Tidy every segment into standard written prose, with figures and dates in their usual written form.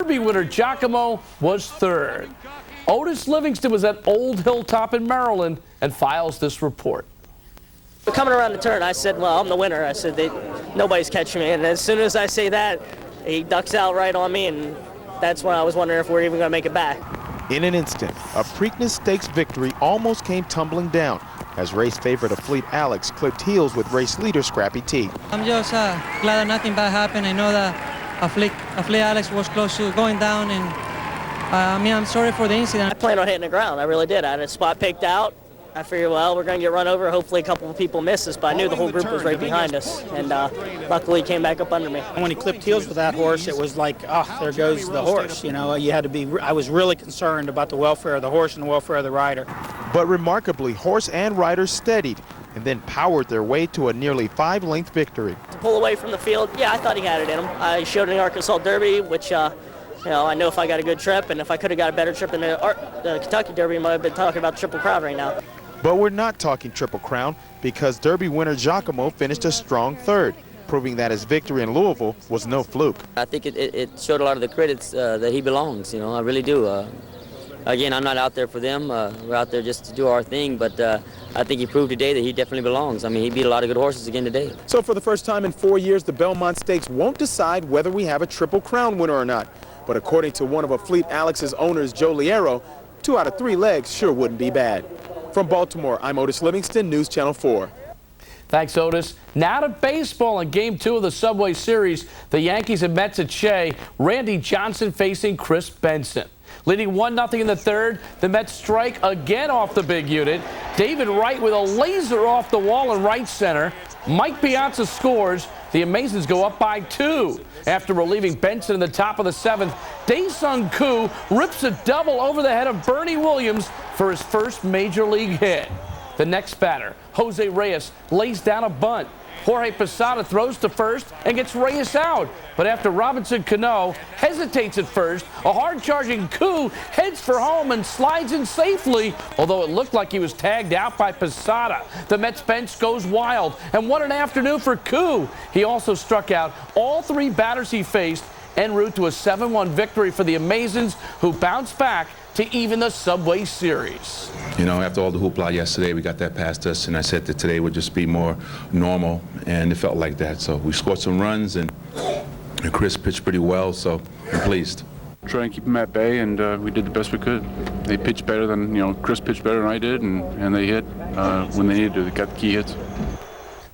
Derby winner Giacomo was third. Otis Livingston was at Old Hilltop in Maryland and files this report. But coming around the turn, I said, well, I'm the winner. I said, nobody's catching me. And as soon as I say that, he ducks out right on me, and that's when I was wondering if we're even going to make it back. In an instant, a Preakness Stakes victory almost came tumbling down as race favorite Afleet Alex clipped heels with race leader Scrappy T. I'm just glad that nothing bad happened. I know that Afleet Alex was close to going down, and I'm sorry for the incident. I planned on hitting the ground. I really did. I had a spot picked out. I figured, well, we're going to get run over. Hopefully a couple of people miss us, but I knew the whole group was right behind us, and luckily he came back up under me. When he clipped heels with that horse, it was like, oh, there goes the horse. You know, you had to be, I was really concerned about the welfare of the horse and the welfare of the rider. But remarkably, horse and rider steadied and then powered their way to a nearly 5-length victory. To pull away from the field, yeah, I thought he had it in him. I showed in the Arkansas Derby, which, you know, I know if I got a good trip, and if I could have got a better trip in the Kentucky Derby, I might have been talking about Triple Crown right now. But we're not talking Triple Crown because Derby winner Giacomo finished a strong third, proving that his victory in Louisville was no fluke. I think it showed a lot of the critics that he belongs, you know, I really do. Again, I'm not out there for them. We're out there just to do our thing, but I think he proved today that he definitely belongs. I mean, he beat a lot of good horses again today. So for the first time in 4 years, the Belmont Stakes won't decide whether we have a Triple Crown winner or not. But according to one of Afleet Alex's owners, Joe Liero, 2 out of 3 legs sure wouldn't be bad. From Baltimore, I'm Otis Livingston, News Channel 4. Thanks, Otis. Now to baseball in Game 2 of the Subway Series. The Yankees and Mets at Shea. Randy Johnson facing Chris Benson. Leading 1-0 in the third, the Mets strike again off the big unit. David Wright with a laser off the wall in right center. Mike Piazza scores. The Amazons go up by 2. After relieving Benson in the top of the 7th, Dae-Sung Koo rips a double over the head of Bernie Williams for his first major league hit. The next batter, Jose Reyes, lays down a bunt. Jorge Posada throws to first and gets Reyes out. But after Robinson Cano hesitates at first, a hard-charging Koo heads for home and slides in safely, although it looked like he was tagged out by Posada. The Mets bench goes wild, and what an afternoon for Koo. He also struck out all 3 batters he faced, en route to a 7-1 victory for the Amazons, who bounced back to even the Subway Series. You know, after all the hoopla yesterday, we got that past us, and I said that today would just be more normal, and it felt like that. So we scored some runs, and Chris pitched pretty well, so I'm pleased. Try and keep them at bay, and we did the best we could. They pitched better than, you know, Chris pitched better than I did, and they hit when they needed to. They got the key hits.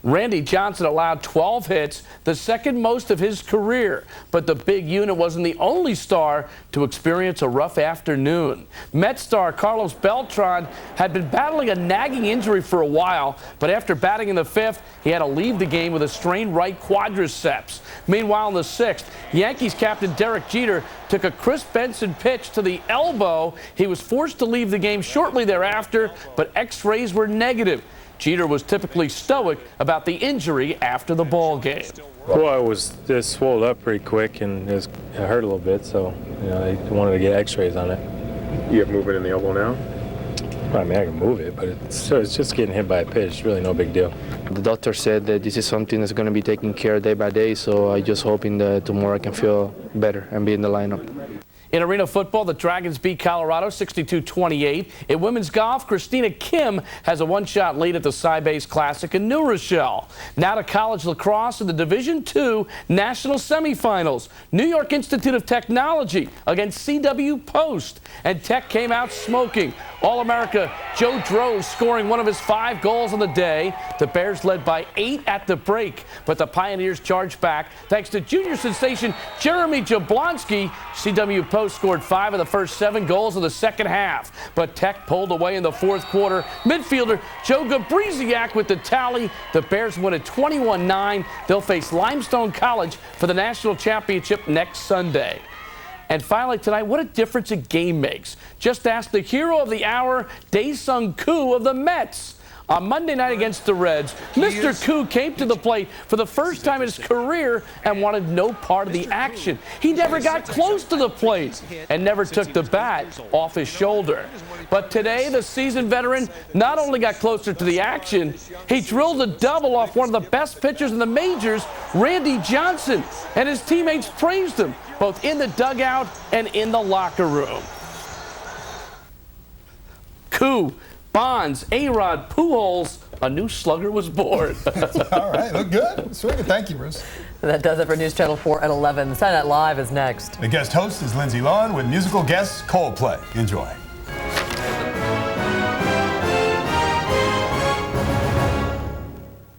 Randy Johnson allowed 12 hits, the second most of his career. But the big unit wasn't the only star to experience a rough afternoon. Met star Carlos Beltran had been battling a nagging injury for a while, but after batting in the 5th, he had to leave the game with a strained right quadriceps. Meanwhile, in the 6th, Yankees captain Derek Jeter took a Chris Benson pitch to the elbow. He was forced to leave the game shortly thereafter, but x-rays were negative. Jeter was typically stoic about the injury after the ball game. Well, it was just swelled up pretty quick, and it hurt a little bit, so you know, I wanted to get x-rays on it. You have movement in the elbow now? I mean, I can move it, but it's just getting hit by a pitch. It's really no big deal. The doctor said that this is something that's going to be taken care of day by day, so I just hoping that tomorrow I can feel better and be in the lineup. In arena football, the Dragons beat Colorado 62-28. In women's golf, Christina Kim has a one-shot lead at the Sybase Classic in New Rochelle. Now to college lacrosse in the Division II National Semifinals. New York Institute of Technology against CW Post. And Tech came out smoking. All-America Joe Droz scoring one of his 5 goals on the day. The Bears led by 8 at the break, but the Pioneers charged back thanks to junior sensation Jeremy Jablonski. CW Post scored 5 of the first 7 goals of the second half, but Tech pulled away in the 4th quarter. Midfielder Joe Gabriziak with the tally. The Bears win at 21-9. They'll face Limestone College for the national championship next Sunday. And finally tonight, what a difference a game makes. Just ask the hero of the hour, Dae-Sung Koo of the Mets. On Monday night against the Reds, Mr. Koo came to the plate for the first time in his career and wanted no part of the action. He never got close to the plate and never took the bat off his shoulder. But today, the seasoned veteran not only got closer to the action, he drilled a double off one of the best pitchers in the majors, Randy Johnson, and his teammates praised him both in the dugout and in the locker room. Koo, Bonds, A-Rod, Pujols, a new slugger was born. All right, look good. Sweet. Thank you, Bruce. That does it for News Channel 4 at 11. Saturday Night Live is next. The guest host is Lindsay Lohan with musical guest Coldplay. Enjoy.